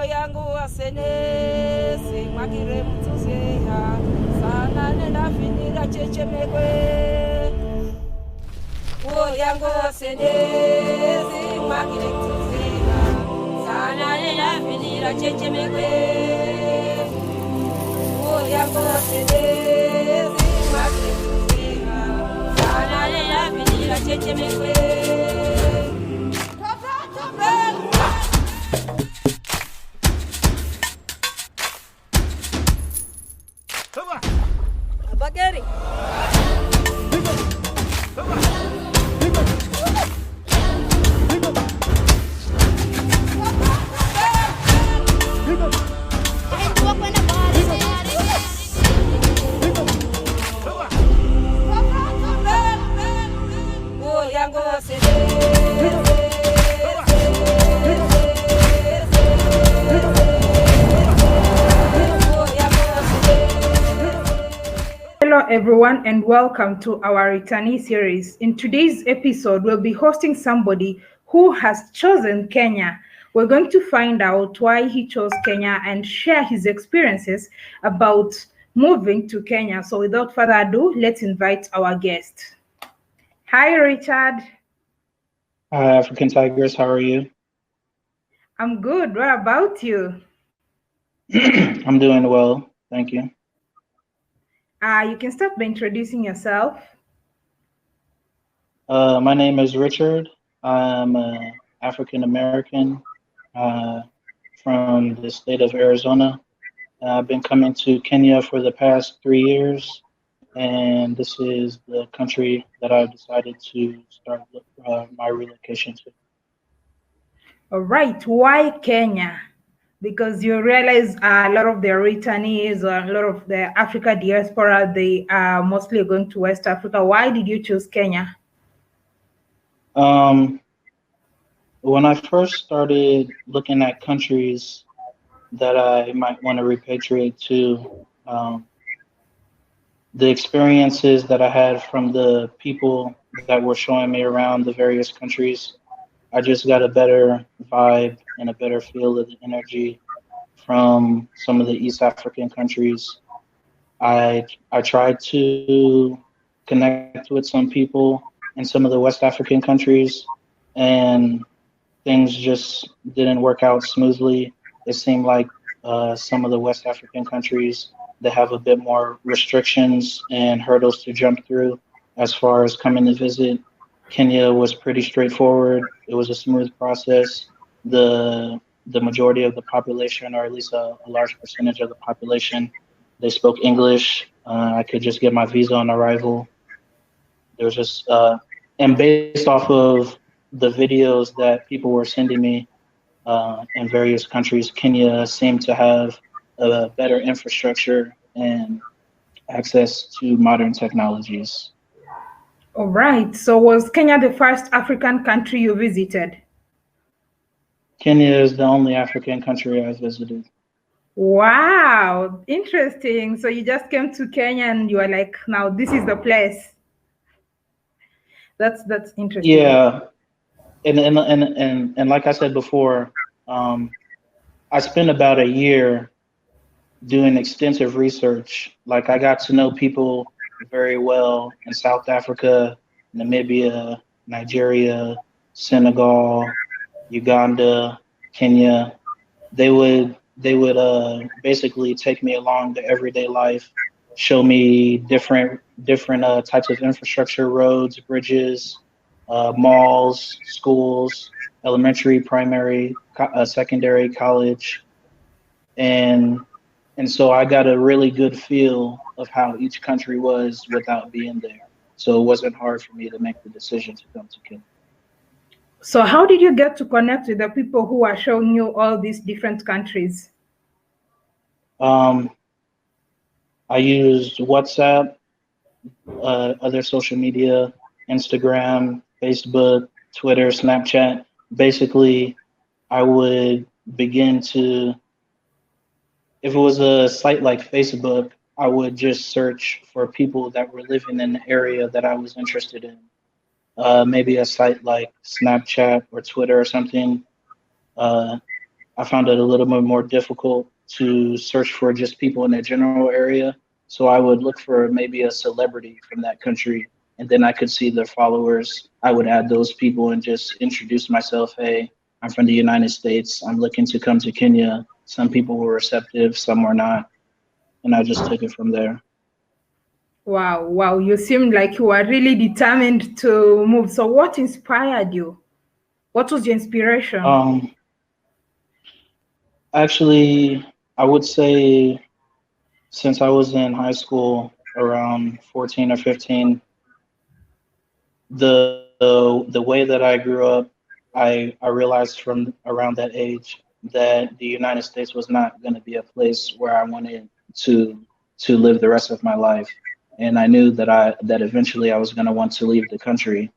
yangu wasenesi makire mtuzeha sana nenda finira chechemekwe yangu wasenesi makire mtuzeha sana nenda finira chechemekwe yangu wasenesi makire mtuzeha sana nenda finira chechemekwe. Bageri. Hello everyone and welcome to our Returnee series. In today's episode, we'll be hosting somebody who has chosen Kenya. We're going to find out why he chose Kenya and share his experiences about moving to Kenya. So without further ado, let's invite our guest. Hi, Richard. Hi, African Tigress. How are you? I'm good. What about you? I'm doing well. Thank you. You can start by introducing yourself. My name is Richard. I'm an African American from the state of Arizona. I've been coming to Kenya for the past 3 years, and this is the country that I decided to start my relocation to. All right. Why Kenya? Because you realize a lot of the returnees or a lot of the Africa diaspora, they are mostly going to West Africa. Why did you choose Kenya? When I first started looking at countries that I might want to repatriate to, the experiences that I had from the people that were showing me around the various countries, I just got a better vibe and a better feel of the energy from some of the East African countries. I tried to connect with some people in some of the West African countries, and things just didn't work out smoothly. It seemed like some of the West African countries, they have a bit more restrictions and hurdles to jump through as far as coming to visit. Kenya was pretty straightforward. It was a smooth process. The majority of the population, or at least a large percentage of the population, they spoke English. I could just get my visa on arrival. There was just, and based off of the videos that people were sending me in various countries, Kenya seemed to have a better infrastructure and access to modern technologies. All right. So was Kenya the first African country you visited? Kenya is the only African country I visited. Wow, interesting. So you just came to Kenya and you were like, now this is the place. That's interesting. Yeah, and like I said before, I spent about a year doing extensive research. Like, I got to know people very well in South Africa, Namibia, Nigeria, Senegal, Uganda, Kenya. They would basically take me along the everyday life, show me different types of infrastructure, roads, bridges, malls, schools, elementary, primary, secondary, college, and so I got a really good feel of how each country was without being there. So it wasn't hard for me to make the decision to come to Kenya. So how did you get to connect with the people who are showing you all these different countries? I used WhatsApp, other social media, Instagram, Facebook, Twitter, Snapchat. Basically, I would begin to, if it was a site like Facebook, I would just search for people that were living in the area that I was interested in. Maybe a site like Snapchat or Twitter or something. I found it a little bit more difficult to search for just people in the general area. So I would look for maybe a celebrity from that country, and then I could see their followers. I would add those people and just introduce myself. Hey, I'm from the United States. I'm looking to come to Kenya. Some people were receptive, some were not, and I just took it from there. Wow, wow, you seemed like you were really determined to move. So what inspired you? What was your inspiration? Um, Actually, I would say since I was in high school around 14 or 15, the way that I grew up, I realized from around that age that the United States was not going to be a place where I wanted to to live the rest of my life, and I knew that eventually I was going to want to leave the country.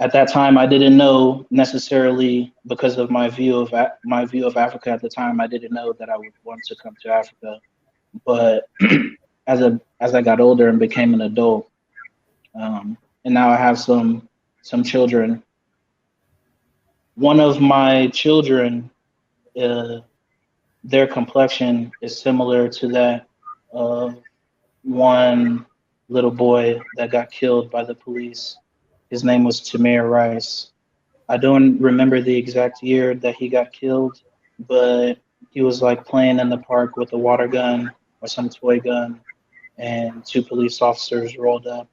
At that time, I didn't know necessarily because of my view of Africa at the time. I didn't know that I would want to come to Africa, but as I got older and became an adult, and now I have some children. One of my children, uh, their complexion is similar to that of one little boy that got killed by the police. His name was Tamir Rice. I don't remember the exact year that he got killed, but he was like playing in the park with a water gun or some toy gun, and two police officers rolled up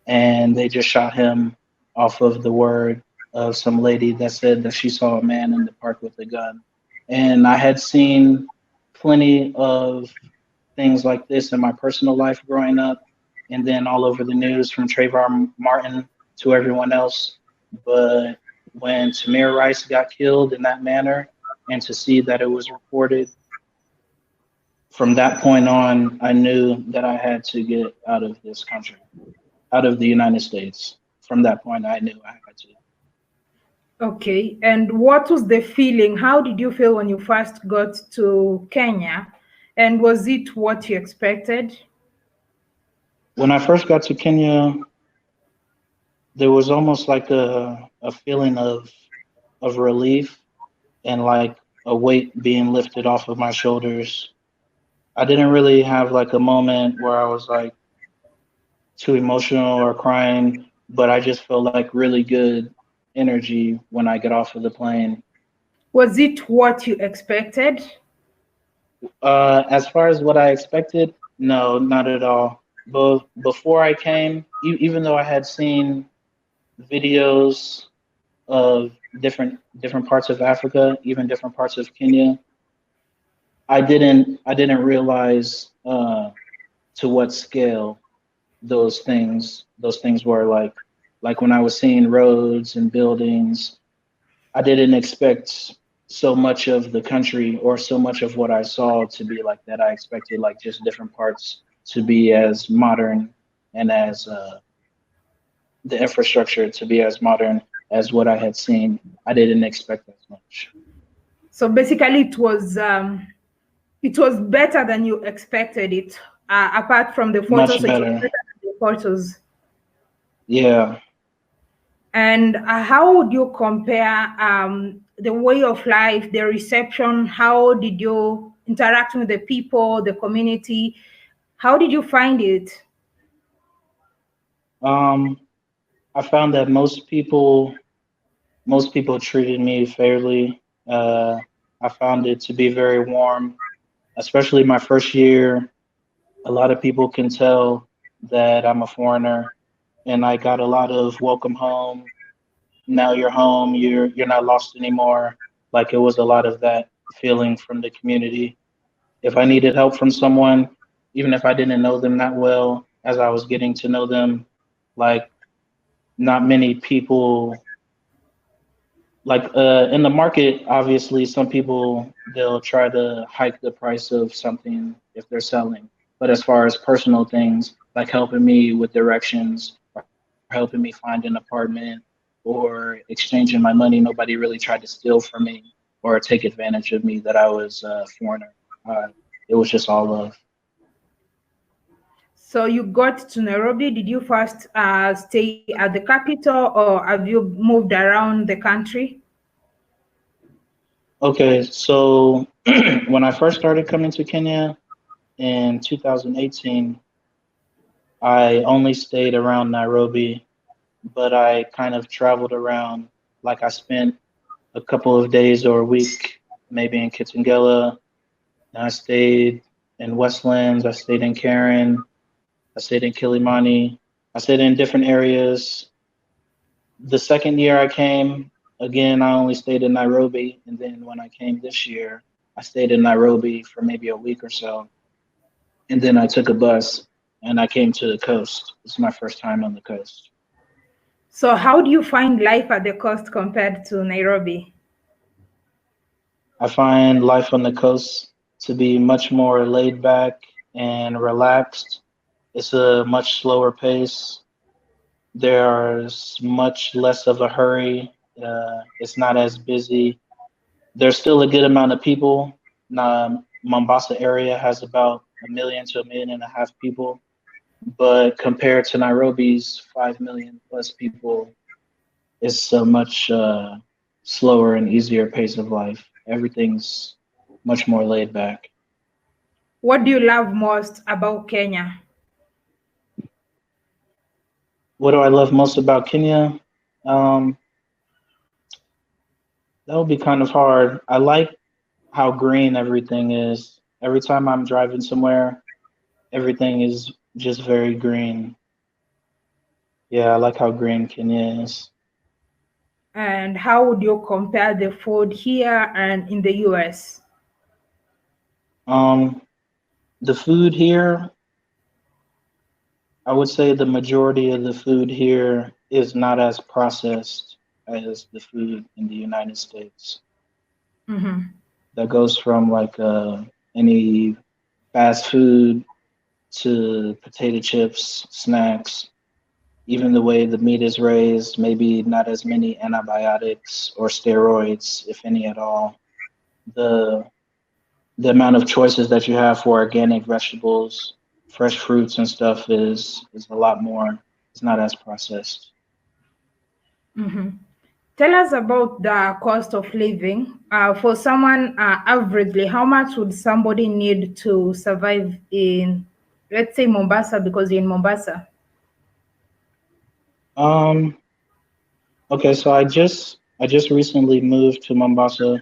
and they just shot him off of the word of some lady that said that she saw a man in the park with a gun. And I had seen plenty of things like this in my personal life growing up, and then all over the news from Trayvon Martin to everyone else. But when Tamir Rice got killed in that manner, and to see that it was reported, from that point on, I knew that I had to get out of this country, out of the United States. From that point, I knew I had to. Okay, and what was the feeling? How did you feel when you first got to Kenya? And was it what you expected? When I first got to Kenya, there was almost like a feeling of relief and like a weight being lifted off of my shoulders. I didn't really have like a moment where I was like too emotional or crying, but I just felt like really good energy when I get off of the plane. Was it what you expected? As far as what I expected, no, not at all. But before I came, even though I had seen videos of different parts of Africa, even different parts of Kenya, I didn't realize to what scale those things were like when I was seeing roads and buildings. I didn't expect so much of the country or so much of what I saw to be like that. I expected like just different parts to be as modern and as the infrastructure to be as modern as what I had seen. I didn't expect as much. So basically, it was better than you expected it. Apart from the photos, Much so it was better. better than the photos. Yeah. And how would you compare the way of life, the reception? How did you interact with the people, the community? How did you find it? Um, I found that most people treated me fairly. I found it to be very warm, especially my first year. A lot of people can tell that I'm a foreigner, and I got a lot of welcome home. Now you're home. You're not lost anymore. Like it was a lot of that feeling from the community. If I needed help from someone, even if I didn't know them that well, as I was getting to know them, like not many people like in the market, obviously some people they'll try to hike the price of something if they're selling. But as far as personal things like helping me with directions or helping me find an apartment or exchanging my money, nobody really tried to steal from me or take advantage of me that I was a foreigner. uh, it was just all love. So you got to Nairobi. Did you first stay at the capital, or have you moved around the country? Okay, so when I first started coming to Kenya in 2018, I only stayed around Nairobi, but I kind of traveled around. Like I spent a couple of days or a week, maybe in Kitengela, and I stayed in Westlands, I stayed in Karen, I stayed in Kilimani, I stayed in different areas. The second year I came, again, I only stayed in Nairobi. And then when I came this year, I stayed in Nairobi for maybe a week or so. And then I took a bus and I came to the coast. It's my first time on the coast. So, how do you find life at the coast compared to Nairobi? I find life on the coast to be much more laid back and relaxed. It's a much slower pace. There's much less of a hurry. It's not as busy. There's still a good amount of people. Mombasa area has about 1 million to 1.5 million people, but compared to Nairobi's 5 million plus people, it's a much slower and easier pace of life. Everything's much more laid back. What do you love most about Kenya? What do I love most about Kenya? Um, that would be kind of hard. I like how green everything is. Every time I'm driving somewhere, everything is just very green. Yeah, I like how green Kenya is. And how would you compare the food here and in the US? Um, the food here, I would say the majority of the food here is not as processed as the food in the United States. Mm-hmm. That goes from like any fast food to potato chips, snacks, even the way the meat is raised, maybe not as many antibiotics or steroids, if any at all. The the amount of choices that you have for organic vegetables, fresh fruits and stuff is a lot more. It's not as processed. Mm-hmm. Tell us about the cost of living. For someone averagely, how much would somebody need to survive in, let's say, Mombasa, because you're in Mombasa? Um, okay, so I just recently moved to Mombasa,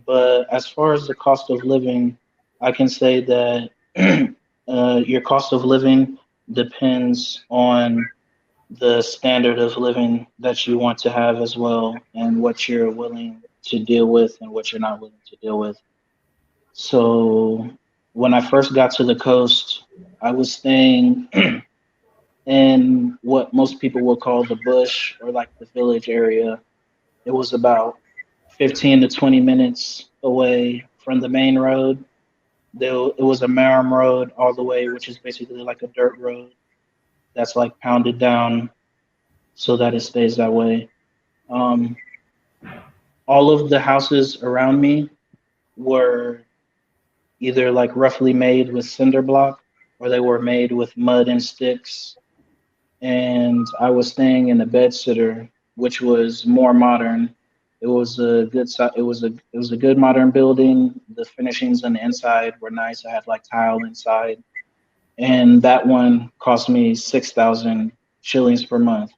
but as far as the cost of living, I can say that your cost of living depends on the standard of living that you want to have as well, and what you're willing to deal with and what you're not willing to deal with. So when I first got to the coast, I was staying in what most people will call the bush or like the village area. It was about 15 to 20 minutes away from the main road. It was a Marram road all the way, which is basically like a dirt road that's like pounded down so that it stays that way. Um, all of the houses around me were either like roughly made with cinder block or they were made with mud and sticks. And I was staying in a bed sitter, which was more modern. It was a good it was a good modern building. The finishings on the inside were nice. I had like tile inside, and that one cost me 6,000 shillings per month.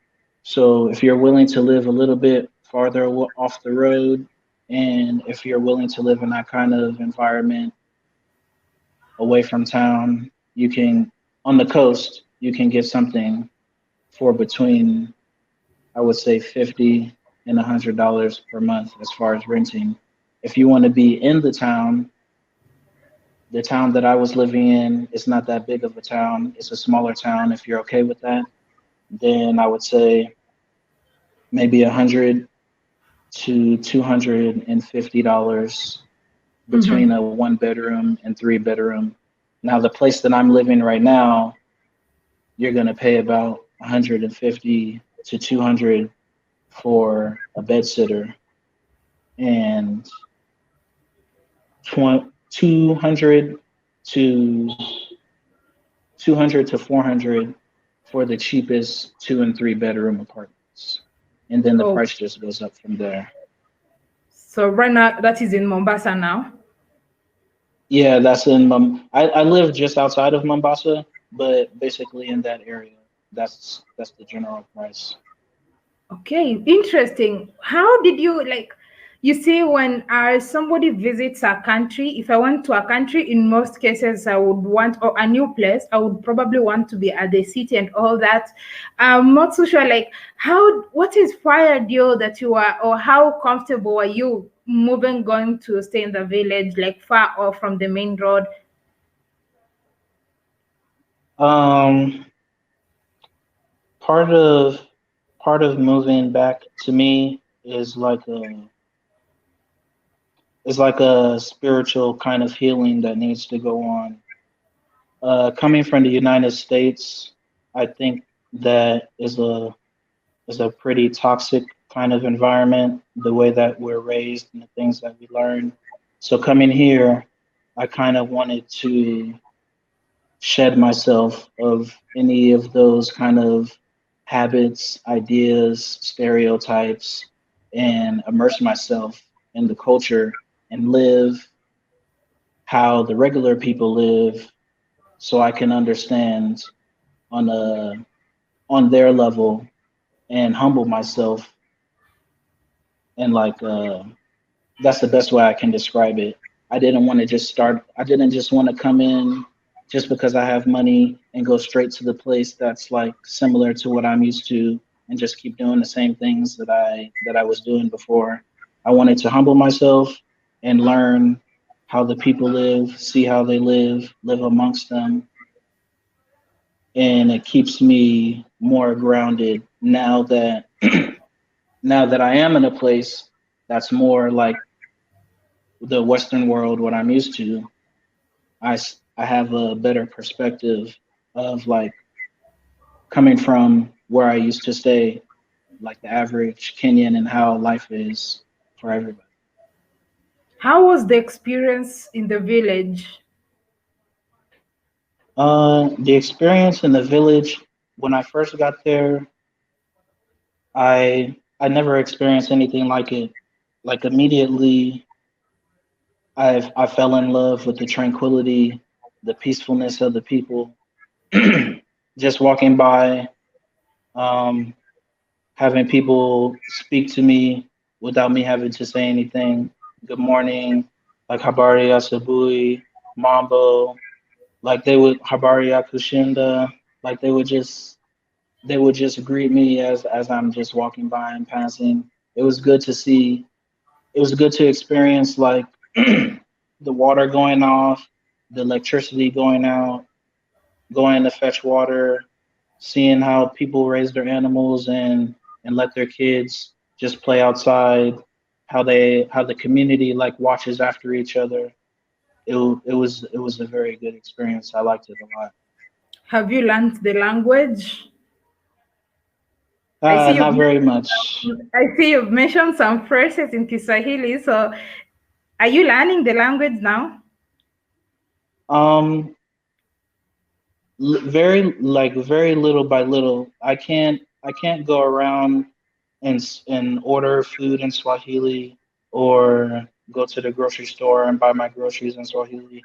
So if you're willing to live a little bit farther off the road, and if you're willing to live in that kind of environment away from town, you can on the coast you can get something for between, I would say, 50 and $100 per month as far as renting. If you want to be in the town that I was living in is not that big of a town. It's a smaller town. If you're okay with that, then I would say maybe 100 to $250 between Mm-hmm. a 1 bedroom and 3 bedroom. Now, the place that I'm living right now, you're gonna pay about 150 to 200 for a bed sitter and 200 to 200 to 400 for the cheapest 2 and 3 bedroom apartments, and then the Oh, price just goes up from there. So right now that is in Mombasa now. Yeah, that's in I live just outside of Mombasa, but basically in that area. That's the general price. Okay, interesting. How did you like? You see, when somebody visits a country, if I went to a country, in most cases, I would want, or a new place, I would probably want to be at the city and all that. I'm not so sure, like, what inspired you that you are, or how comfortable are you moving, going to stay in the village, like far off from the main road? Um, part of part of moving back to me is like a spiritual kind of healing that needs to go on. Coming from the United States, I think that is a pretty toxic kind of environment, the way that we're raised and the things that we learn. So coming here, I kind of wanted to shed myself of any of those kind of habits, ideas, stereotypes, and immerse myself in the culture and live how the regular people live so I can understand on a on their level and humble myself and that's the best way I can describe it. I didn't just want to come in just because I have money and go straight to the place that's like similar to what I'm used to and just keep doing the same things that I was doing before. I wanted to humble myself and learn how the people live, see how they live amongst them, and it keeps me more grounded now that now that I am in a place that's more like the Western world, what I'm used to. I have a better perspective of like coming from where I used to stay, like the average Kenyan, and how life is for everybody. How was the experience in the village? The experience in the village when I first got there, I never experienced anything like it. Like immediately, I fell in love with the tranquility, the peacefulness of the people. Just walking by, um, having people speak to me without me having to say anything. Good morning, like habari asabui, mambo, like they would habari kushinda, like they would just greet me as I'm just walking by and passing. It was good to see. It was good to experience like the water going off, the electricity going out, going to fetch water, seeing how people raise their animals and let their kids just play outside, how the community like watches after each other. It was a very good experience. I liked it a lot. Have you learned the language? I see you've Not very much. I see you've mentioned some phrases in Kiswahili. So, are you learning the language now? Um, very little by little. I can't go around and order food in Swahili or go to the grocery store and buy my groceries in Swahili.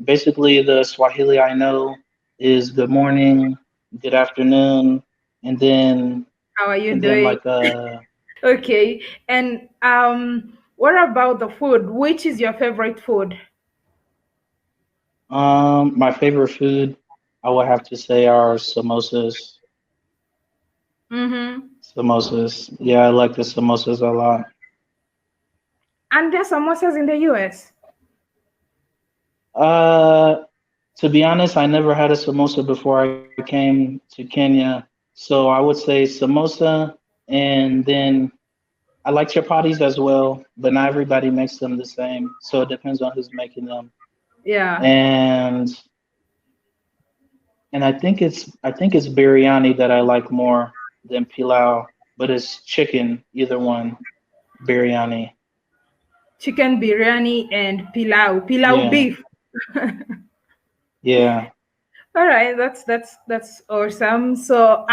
Basically, the Swahili I know is good morning, good afternoon, and then How are you and then doing? like Okay. And what about the food? Which is your favorite food? my favorite food I would have to say are samosas. Mm-hmm. Samosas. Yeah, I like the samosas a lot. And there's samosas in the US. Uh, to be honest, I never had a samosa before I came to Kenya. So I would say samosa, and then I like chapatis as well, but not everybody makes them the same. So it depends on who's making them. Yeah. And I think it's biryani that I like more than pilau, but it's chicken, either one, biryani. Chicken biryani and pilau. Pilau Yeah, beef. yeah. All right, that's awesome. So,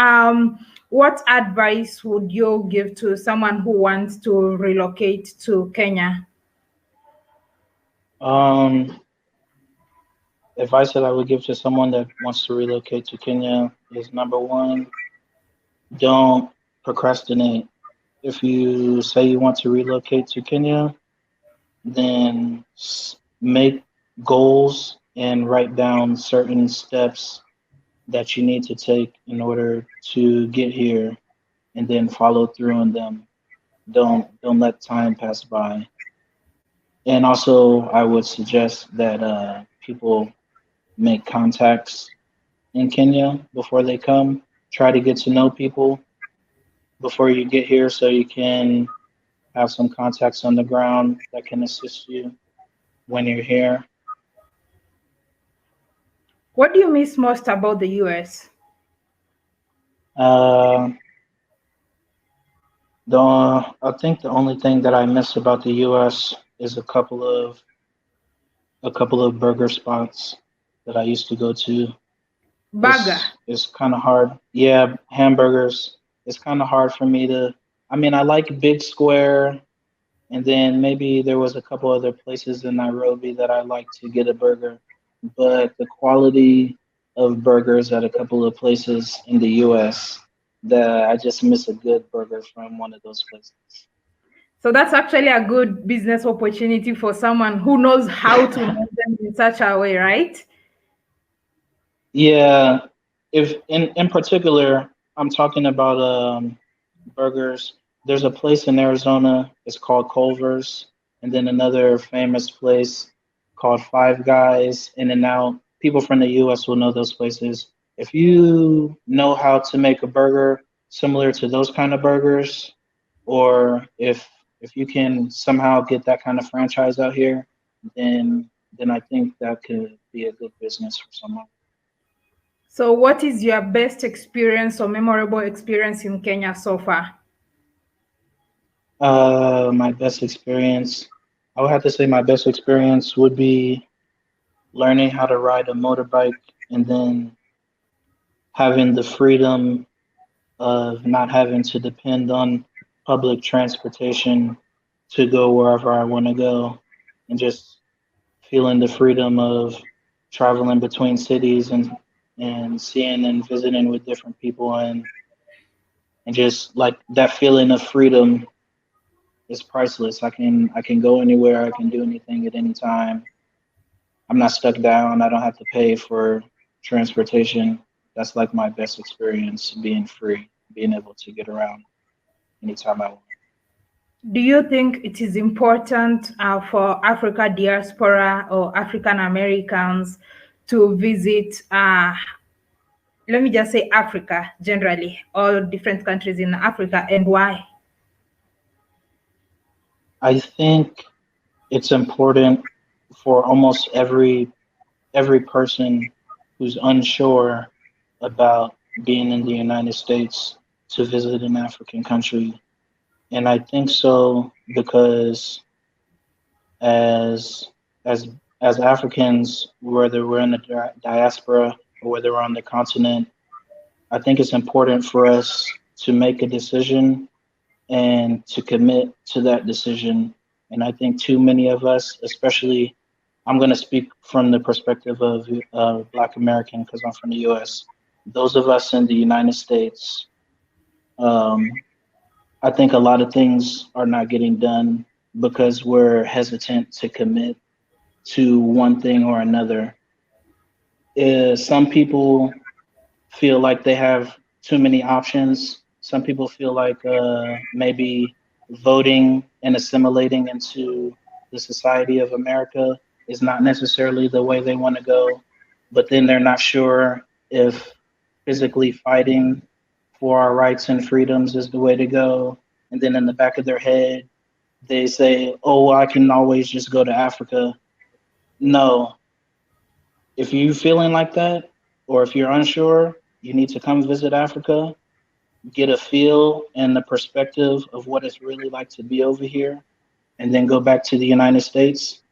what advice would you give to someone who wants to relocate to Kenya? Um, Advice that I would give to someone that wants to relocate to Kenya is number one, don't procrastinate. If you say you want to relocate to Kenya, then make goals and write down certain steps that you need to take in order to get here, and then follow through on them. Don't let time pass by. And also, I would suggest that people make contacts in Kenya before they come. Try to get to know people before you get here so you can have some contacts on the ground that can assist you when you're here. What do you miss most about the US? Uh, I think the only thing that I miss about the US is a couple of burger spots that I used to go to. Burger. It's kind of hard. Yeah, hamburgers. It's kind of hard for me to. I mean, I like Big Square, and then maybe there was a couple other places in Nairobi that I like to get a burger, but the quality of burgers at a couple of places in the U.S. that I just miss a good burger from one of those places. So that's actually a good business opportunity for someone who knows how to make them in such a way, right? Yeah, if in particular, I'm talking about burgers. There's a place in Arizona. It's called Culver's, and then another famous place called Five Guys. In and out. People from the U.S. will know those places. If you know how to make a burger similar to those kind of burgers, or if you can somehow get that kind of franchise out here, then I think that could be a good business for someone. So, what is your best experience or memorable experience in Kenya so far? My best experience, I would have to say my best experience would be learning how to ride a motorbike and then having the freedom of not having to depend on public transportation to go wherever I want to go, and just feeling the freedom of traveling between cities and seeing and visiting with different people, and just like that feeling of freedom is priceless. I can go anywhere, I can do anything at any time. I'm not stuck down. I don't have to pay for transportation. That's like my best experience, being free, being able to get around anytime I want. Do you think it is important for Africa diaspora or African Americans to visit, let me just say Africa generally, all different countries in Africa, and why? I think it's important for almost every person who's unsure about being in the United States to visit an African country. And I think so because as as as Africans, whether we're in the diaspora or whether we're on the continent, I think it's important for us to make a decision and to commit to that decision. And I think too many of us, especially, I'm going to speak from the perspective of Black American because I'm from the U.S. Those of us in the United States, um, I think a lot of things are not getting done because we're hesitant to commit to one thing or another. Some people feel like they have too many options. Some people feel like maybe voting and assimilating into the society of America is not necessarily the way they want to go, but then they're not sure if physically fighting for our rights and freedoms is the way to go. And then in the back of their head, they say, oh, well, I can always just go to Africa. No, if you're feeling like that, or if you're unsure, you need to come visit Africa, get a feel and the perspective of what it's really like to be over here, and then go back to the United States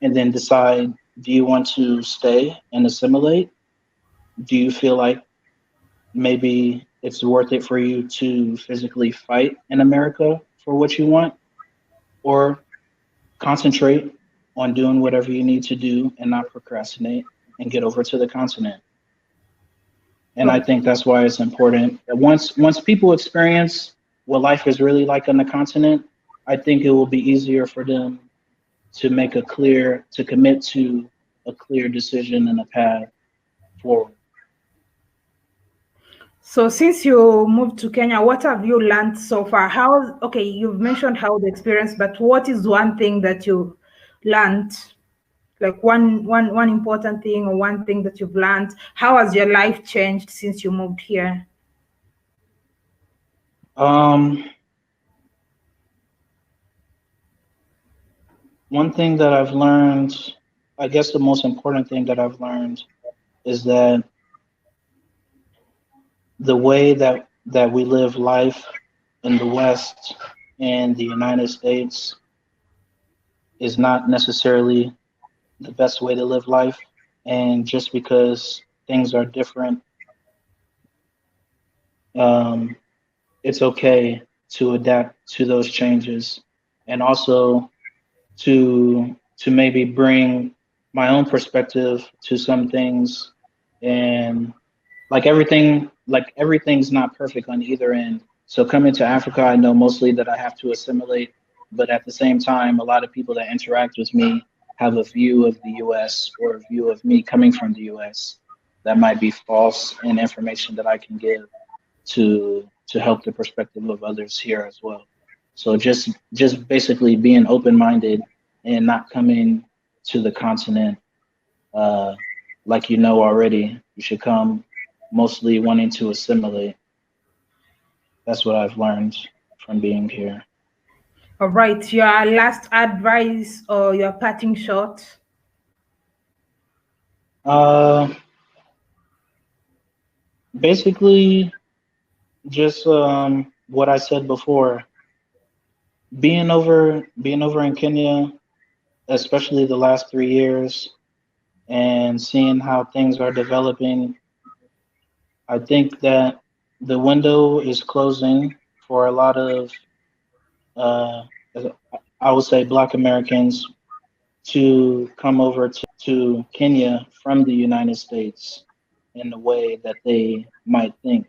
and then decide, do you want to stay and assimilate, do you feel like maybe it's worth it for you to physically fight in America for what you want, or concentrate on doing whatever you need to do and not procrastinate and get over to the continent? And I Oh, think that's why it's important that once people experience what life is really like on the continent, I think it will be easier for them to commit to a clear decision and a path forward. so since you moved to Kenya, what have you learned so far? Okay, you've mentioned how the experience, but what is one thing that you learned? Like one important thing or one thing that you've learned? How has your life changed since you moved here? Um, One thing that I've learned, I guess the most important thing that I've learned is that the way that we live life in the West and the United States is not necessarily the best way to live life. And just because things are different, um, it's okay to adapt to those changes, and also to maybe bring my own perspective to some things. And everything's not perfect on either end. So coming to Africa, I know mostly that I have to assimilate, but at the same time, a lot of people that interact with me have a view of the US or a view of me coming from the US that might be false, and information that I can give to help the perspective of others here as well. So just basically being open-minded and not coming to the continent uh, like you know already. You should come mostly wanting to assimilate. That's what I've learned from being here. All right, your last advice or your parting shot? Uh, Basically, just what I said before. Being over in Kenya, especially the last 3 years, and seeing how things are developing, I think that the window is closing for a lot of, uh, I would say, Black Americans to come over to Kenya from the United States in the way that they might think.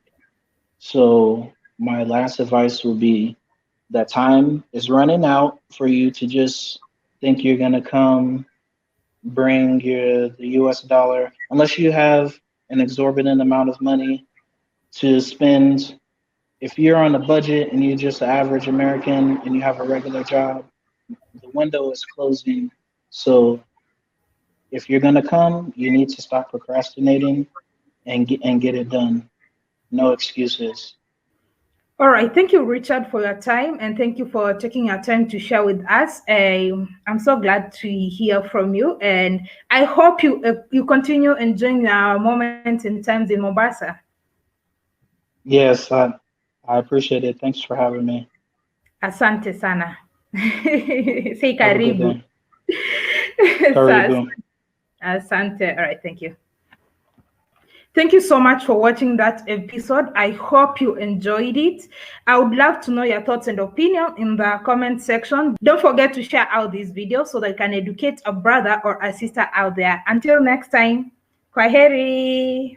So my last advice would be that time is running out for you to just think you're gonna come bring the US dollar, unless you have an exorbitant amount of money to spend. If you're on a budget and you're just an average American and you have a regular job, the window is closing. So if you're gonna come, you need to stop procrastinating and get it done. No excuses. All right, thank you, Richard, for your time, and thank you for taking your time to share with us. I'm so glad to hear from you, and I hope you continue enjoying your moments and times in Mombasa. Yes, I appreciate it. Thanks for having me. Asante sana. Say Have a good karibu. day. Karibu. Asante. All right, thank you. Thank you so much for watching that episode. I hope you enjoyed it. I would love to know your thoughts and opinion in the comment section. Don't forget to share out this video so that you can educate a brother or a sister out there. Until next time, kwaheri.